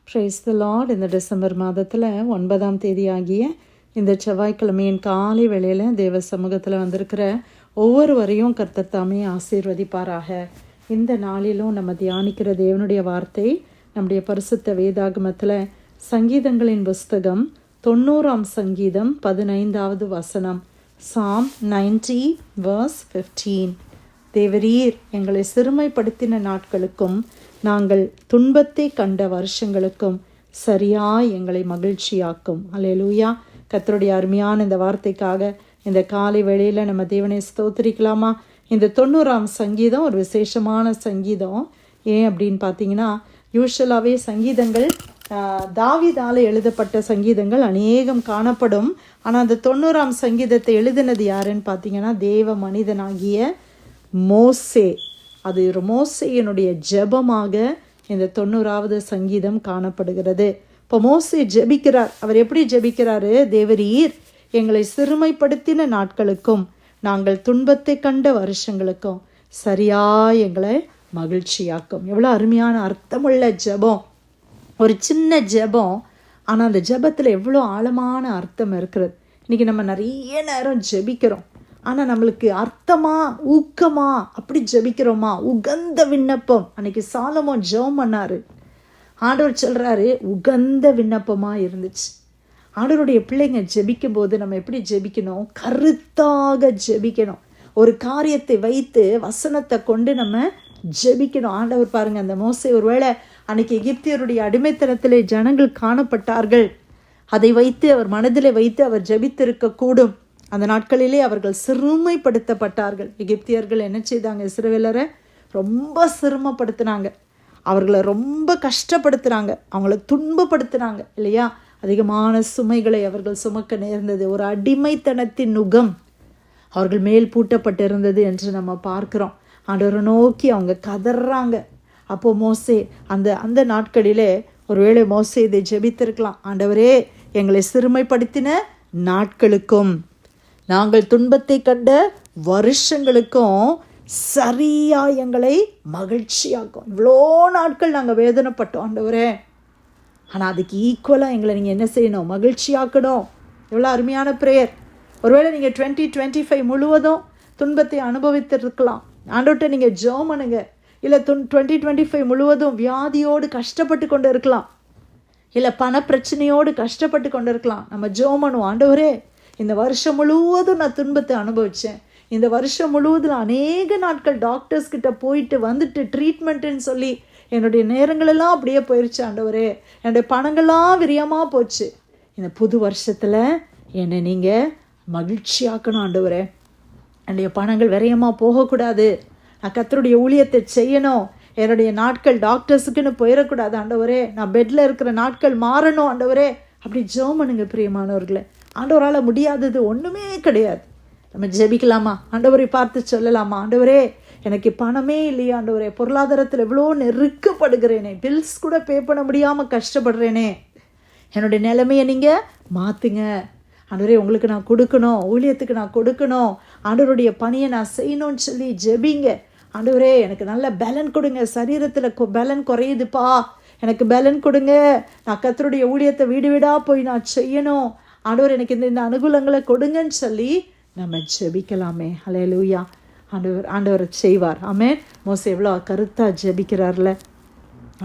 Praise the Lord. இந்த December மாதத்தில் 9ஆம் தேதி ஆகிய இந்த செவ்வாய்க்கிழமையின் காலை வேளையில் தேவ சமூகத்தில் வந்திருக்கிற ஒவ்வொருவரையும் கர்த்தர் தாமே ஆசீர்வதிப்பாராக. இந்த நாளிலும் நம்ம தியானிக்கிற தேவனுடைய வார்த்தை நம்முடைய பரிசுத்த வேதாகமத்தில் சங்கீதங்களின் புஸ்தகம் 90ஆம் சங்கீதம் 15வது வசனம். Psalm 90 verse 15. தேவரீர் எங்களை சிறுமைப்படுத்தின நாட்களுக்கும் நாங்கள் துன்பத்தை கண்ட வருஷங்களுக்கும் சரியாய் எங்களை மகிழ்ச்சியாக்கும். அல்லேலூயா. கர்த்தருடைய அருமையான இந்த வார்த்தைக்காக இந்த காலை வேளையில் நம்ம தேவனை ஸ்தோத்திரிக்கலாமா? இந்த 90ஆம் சங்கீதம் ஒரு விசேஷமான சங்கீதம். ஏன் அப்படின்னு பார்த்தீங்கன்னா, யூஷுவலாகவே சங்கீதங்கள் தாவீதால எழுதப்பட்ட சங்கீதங்கள் அநேகம் காணப்படும். ஆனால் அந்த 90ஆம் சங்கீதத்தை எழுதினது யாருன்னு பார்த்தீங்கன்னா, தேவ மனிதனாகிய மோசே. அது ஒரு மோசேயினுடைய ஜெபமாக இந்த 90வது சங்கீதம் காணப்படுகிறது. இப்போ மோசே ஜெபிக்கிறார். அவர் எப்படி ஜெபிக்கிறாரு? தேவரீர் எங்களை சிறுமைப்படுத்தின நாட்களுக்கும் நாங்கள் துன்பத்தை கண்ட வருஷங்களுக்கும் சரியா எங்களை மகிழ்ச்சியாக்கும். எவ்வளோ அருமையான அர்த்தமுள்ள ஜெபம். ஒரு சின்ன ஜெபம், ஆனால் அந்த ஜெபத்தில் எவ்வளோ ஆழமான அர்த்தம் இருக்கிறது. இன்றைக்கி நம்ம நிறைய நேரம் ஜெபிக்கிறோம், ஆனால் நம்மளுக்கு அர்த்தமா ஊக்கமா அப்படி ஜெபிக்கிறோமா? உகந்த விண்ணப்பம். அன்னைக்கு சாலமோன் ஜெபம் பண்ணாரு. ஆண்டவர் சொல்கிறாரு உகந்த விண்ணப்பமாக இருந்துச்சு. ஆண்டவருடைய பிள்ளைங்க ஜெபிக்கும் போது நம்ம எப்படி ஜெபிக்கணும்? கருத்தாக ஜெபிக்கணும். ஒரு காரியத்தை வைத்து வசனத்தை கொண்டு நம்ம ஜெபிக்கணும். ஆண்டவர் பாருங்க, அந்த மோசே ஒருவேளை அன்னைக்கு எகிப்தியருடைய அடிமைத்தனத்திலே ஜனங்கள் காணப்பட்டார்கள். அதை வைத்து அவர் மனதிலே வைத்து அவர் ஜெபித்திருக்க கூடும். அந்த நாட்களிலே அவர்கள் சிறுமைப்படுத்தப்பட்டார்கள். எகிப்தியர்கள் என்ன செய்தாங்க? இஸ்ரவேலரை ரொம்ப சிறுமைப்படுத்தினாங்க, அவர்களை ரொம்ப கஷ்டப்படுத்துனாங்க, அவங்கள துன்பப்படுத்தினாங்க இல்லையா? அதிகமான சுமைகளை அவர்கள் சுமக்க நேர்ந்தது. ஒரு அடிமைத்தனத்தின் நுகம் அவர்கள் மேல் பூட்டப்பட்டிருந்தது என்று நம்ம பார்க்கிறோம். ஆண்டவரை நோக்கி அவங்க கதறாங்க. அப்போ மோசே அந்த நாட்களிலே ஒருவேளை மோசே இதை ஜெபித்திருக்கலாம். ஆண்டவரே எங்களை சிறுமைப்படுத்தின நாட்களுக்கும் நாங்கள் துன்பத்தை கண்ட வருஷங்களுக்கும் சரியா எங்களை மகிழ்ச்சியாக்கும். இவ்வளோ நாட்கள் நாங்கள் வேதனைப்பட்டோம் ஆண்டவரே, ஆனால் அதுக்கு ஈக்குவலாக எங்களை நீங்கள் என்ன செய்யணும்? மகிழ்ச்சியாக்கணும். எவ்வளோ அருமையான ப்ரேயர். ஒருவேளை நீங்கள் 2025 முழுவதும் துன்பத்தை அனுபவித்திருக்கலாம். ஆண்டவர்கிட்ட நீங்கள் ஜெபம் பண்ணுங்க. இல்லை 2025 முழுவதும் வியாதியோடு கஷ்டப்பட்டு கொண்டு இருக்கலாம், இல்லை பண பிரச்சனையோடு கஷ்டப்பட்டு கொண்டு இருக்கலாம். நம்ம ஜெபம் பண்ணுவோம், ஆண்டவரே இந்த வருஷம் முழுவதும் நான் துன்பத்தை அனுபவித்தேன். இந்த வருஷம் முழுவதும் அநேக நாட்கள் டாக்டர்ஸ் கிட்ட போயிட்டு வந்துட்டு ட்ரீட்மெண்ட்டுன்னு சொல்லி என்னுடைய நேரங்களெல்லாம் அப்படியே போயிடுச்சு ஆண்டவரே. என்னுடைய பணங்கள்லாம் விரியமாக போச்சு. இந்த புது வருஷத்தில் என்னை நீங்கள் மகிழ்ச்சியாக்கணும் ஆண்டவரே. என்னுடைய பணங்கள் விரயமாக போகக்கூடாது. நான் கர்த்தருடைய ஊழியத்தை செய்யணும். என்னுடைய நாட்கள் டாக்டர்ஸுக்குன்னு போயிடக்கூடாது ஆண்டவரே. நான் பெட்டில் இருக்கிற நாட்கள் மாறணும் ஆண்டவரே. அப்படி ஜெபம் பண்ணுங்க பிரியமானவர்களே. ஆண்டவரால் முடியாதது ஒன்றுமே கிடையாது. நம்ம ஜெபிக்கலாமா? ஆண்டவரை பார்த்து சொல்லலாமா? ஆண்டவரே எனக்கு பணமே இல்லையா ஆண்டவரே, பொருளாதாரத்தில் எவ்வளோ நெருக்கப்படுகிறேனே, பில்ஸ் கூட பே பண்ண முடியாமல் கஷ்டப்படுறேனே, என்னுடைய நிலைமையை நீங்கள் மாற்றுங்க ஆண்டவரே. உங்களுக்கு நான் கொடுக்கணும், ஊழியத்துக்கு நான் கொடுக்கணும், ஆண்டவருடைய பணியை நான் செய்யணும்னு சொல்லி ஜெபிங்க. ஆண்டவரே எனக்கு நல்ல பலன் கொடுங்க, சரீரத்தில் பலன் குறையுதுப்பா, எனக்கு பலன் கொடுங்க, நான் கர்த்தருடைய ஊழியத்தை வீடு வீடாக போய் நான் செய்யணும், ஆண்டவர் எனக்கு இந்த அனுகூலங்களை கொடுங்கன்னு சொல்லி நம்ம ஜெபிக்கலாமே. ஹல்லேலூயா. ஆண்டவர் செய்வார். ஆமென். மோசே எவ்வளோ கருத்தாக ஜெபிக்கிறார்ல.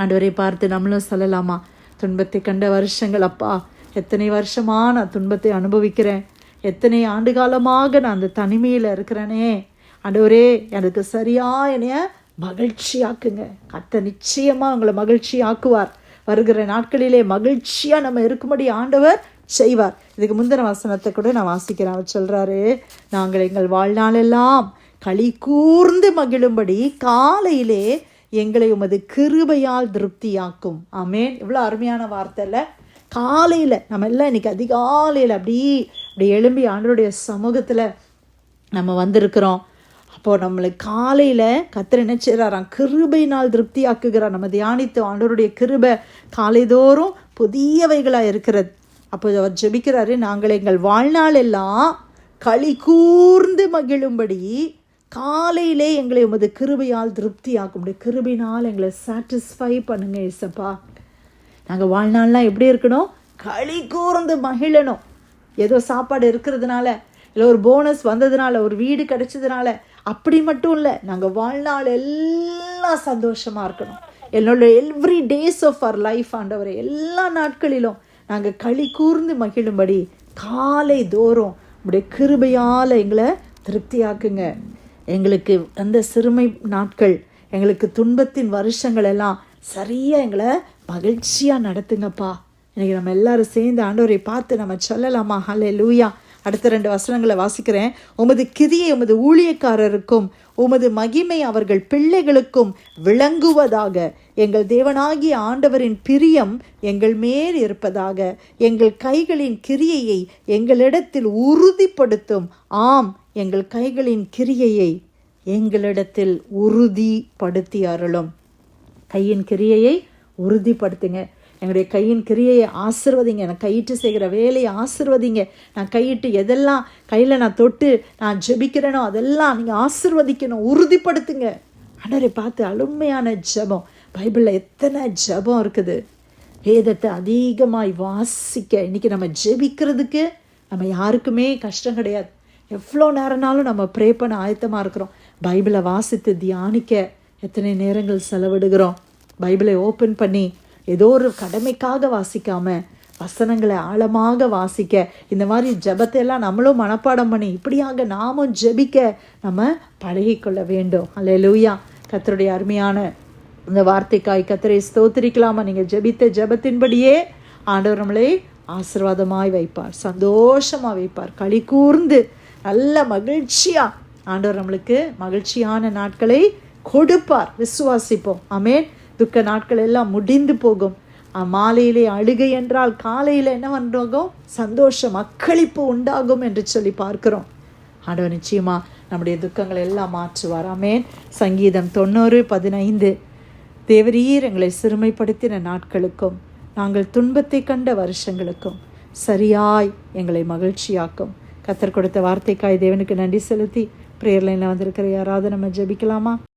ஆண்டவரை பார்த்து நம்மளும் சொல்லலாமா? துன்பத்தை கண்ட வருஷங்கள் அப்பா, எத்தனை வருஷமாக நான் துன்பத்தை அனுபவிக்கிறேன், எத்தனை ஆண்டு காலமாக நான் அந்த தனிமையில் இருக்கிறேனே, ஆண்டவரே எனக்கு சரியா என்னைய மகிழ்ச்சியாக்குங்க. கர்த்தர் நிச்சயமாக உங்களை மகிழ்ச்சி ஆக்குவார். வருகிற நாட்களிலே மகிழ்ச்சியாக நம்ம இருக்கும்படி ஆண்டவர் செய்வார். இதுக்கு முந்தின வசனத்தை கூட நான் வாசிக்கிறேன். அவர் சொல்கிறாரு, நாங்கள் எங்கள் வாழ்நாளெல்லாம் களி கூர்ந்து மகிழும்படி காலையிலே எங்களை உமது கிருபையால் திருப்தியாக்கும். ஆமேன். இவ்வளோ அருமையான வார்த்தை இல்லை? காலையில் நம்ம எல்லாம் இன்றைக்கி அதிகாலையில் அப்படி எழும்பி ஆண்டவருடைய சமூகத்தில் நம்ம வந்திருக்கிறோம். அப்போது நம்மளுக்கு காலையில் கர்த்தர் என்ன செய்கிறாராம்? கிருபையினால் திருப்தியாக்குகிறார். நம்ம தியானித்தோம் ஆண்டவருடைய கிருபை காலைதோறும் புதியவைகளாக இருக்கிறது. அப்போ அவர் ஜெபிக்கிறாரு, நாங்கள் எங்கள் வாழ்நாள் எல்லாம் களி கூர்ந்து மகிழும்படி காலையிலே எங்களை உமது கிருபையால் திருப்தியாக்கும். கிருபையினால் எங்களை சாட்டிஸ்ஃபை பண்ணுங்க இயேசப்பா. நாங்கள் வாழ்நாள்லாம் எப்படி இருக்கணும்? களி கூர்ந்து மகிழணும். ஏதோ சாப்பாடு இருக்கிறதுனால, இல்லை ஒரு போனஸ் வந்ததுனால, ஒரு வீடு கிடைச்சதுனால அப்படி மட்டும் இல்லை. நாங்கள் வாழ்நாள் எல்லாம் சந்தோஷமாக இருக்கணும். என்னோட every days of our life ஆண்டவரை எல்லா நாட்களிலும் நாங்கள் களி கூர்ந்து மகிழும்படி காலை தோறும் உடைய கிருபையால் எங்களை திருப்தியாக்குங்க. எங்களுக்கு அந்த சிறுமை நாட்கள், எங்களுக்கு துன்பத்தின் வருஷங்கள் எல்லாம் சரியாக எங்களை மகிழ்ச்சியாக நடத்துங்கப்பா. இன்றைக்கி நம்ம எல்லாரும் சேர்ந்து ஆண்டவரை பார்த்து நம்ம சொல்லலாமா? ஹல்லேலூயா. அடுத்த 2 வசனங்களை வாசிக்கிறேன். உமது கிரியை உமது ஊழியக்காரருக்கும் உமது மகிமை அவர்கள் பிள்ளைகளுக்கும் விளங்குவதாக. எங்கள் தேவனாகிய ஆண்டவரின் பிரியம் எங்கள் மேல் இருப்பதாக. எங்கள் கைகளின் கிரியையை எங்களிடத்தில் உறுதிப்படுத்தும். ஆம், எங்கள் கைகளின் கிரியையை எங்களிடத்தில் உறுதிப்படுத்தி அருளும். கையின் கிரியையை உறுதிப்படுத்துங்க. எங்களுடைய கையின் கிரியையை ஆசிர்வதிங்க. நான் கையிட்டு செய்கிற வேலையை ஆசிர்வதிங்க. நான் கையிட்டு எதெல்லாம் கையில் நான் தொட்டு நான் ஜெபிக்கிறேனோ அதெல்லாம் நீங்கள் ஆசிர்வதிக்கணும், உறுதிப்படுத்துங்க. ஆண்டவரை பார்த்து அருமையான ஜெபம். பைபிளில் எத்தனை ஜெபம் இருக்குது. வேதத்தை அதிகமாய் வாசிக்க இன்றைக்கி நம்ம ஜெபிக்கிறதுக்கு நம்ம யாருக்குமே கஷ்டம் கிடையாது. எவ்வளோ நேரம்னாலும் நம்ம ப்ரே பண்ண ஆயத்தமாக இருக்கிறோம். பைபிளை வாசித்து தியானிக்க எத்தனை நேரங்கள் செலவிடுகிறோம். பைபிளை ஓப்பன் பண்ணி ஏதோ ஒரு கடமைக்காக வாசிக்காம வசனங்களை ஆழமாக வாசிக்க, இந்த மாதிரி ஜெபத்தையெல்லாம் நம்மளும் மனப்பாடம் பண்ணி இப்படியாக நாமும் ஜெபிக்க நம்ம பழகிக்கொள்ள வேண்டும். அல்லேலூயா. கர்த்தருடைய அருமையான இந்த வார்த்தைக்காய் கர்த்தரை ஸ்தோத்திரிக்கலாமா? நீங்கள் ஜெபித்த ஜெபத்தின்படியே ஆண்டவர் நம்மளை ஆசீர்வாதமாய் வைப்பார், சந்தோஷமாக வைப்பார். களி கூர்ந்து நல்ல மகிழ்ச்சியாக ஆண்டவர் நம்மளுக்கு மகிழ்ச்சியான நாட்களை கொடுப்பார். விசுவாசிப்போம். ஆமென். துக்க நாட்கள் எல்லாம் முடிந்து போகும். மாலையிலே அழுகை என்றால் காலையில் என்ன பண்ணுறோம்? சந்தோஷம், அக்களிப்பு உண்டாகும் என்று சொல்லி பார்க்கிறோம். ஆண்டவர் நிச்சயமாக நம்முடைய துக்கங்களை எல்லாம் மாற்றுவார். ஆமென். சங்கீதம் 90:15. தேவரீர் எங்களை சிறுமைப்படுத்தின நாட்களுக்கும் நாங்கள் துன்பத்தை கண்ட வருஷங்களுக்கும் சரியாய் எங்களை மகிழ்ச்சியாக்கும். கர்த்தர் கொடுத்த வார்த்தைக்காய் தேவனுக்கு நன்றி செலுத்தி பிரேயர் லைனில் வந்திருக்கிற யாராவது நம்ம ஜெபிக்கலாமா?